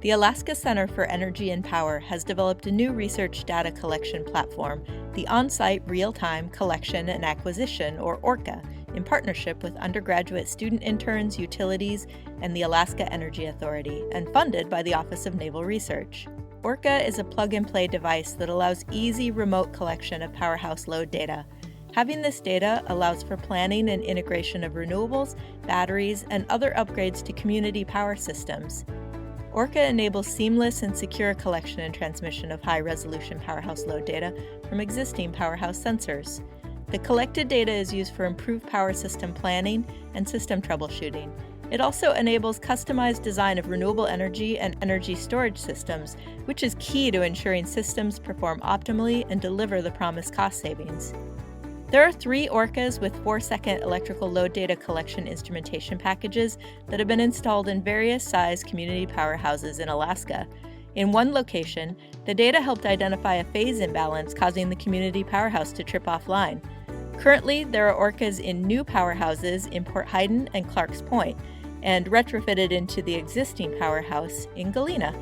The Alaska Center for Energy and Power has developed a new research data collection platform, the Onsite Realtime Collection and Acquisition, or ORCA, in partnership with undergraduate student interns, utilities, and the Alaska Energy Authority, and funded by the Office of Naval Research. ORCA is a plug-and-play device that allows easy remote collection of Powerhouse load data. Having this data allows for planning and integration of renewables, batteries, and other upgrades to community power systems. ORCA enables seamless and secure collection and transmission of high-resolution Powerhouse load data from existing Powerhouse sensors. The collected data is used for improved power system planning and system troubleshooting. It also enables customized design of renewable energy and energy storage systems, which is key to ensuring systems perform optimally and deliver the promised cost savings. There are 3 ORCAs with 4-second electrical load data collection instrumentation packages that have been installed in various size community powerhouses in Alaska. In one location, the data helped identify a phase imbalance causing the community powerhouse to trip offline. Currently, there are ORCAs in new powerhouses in Port Hayden and Clarks Point, and retrofitted into the existing powerhouse in Galena.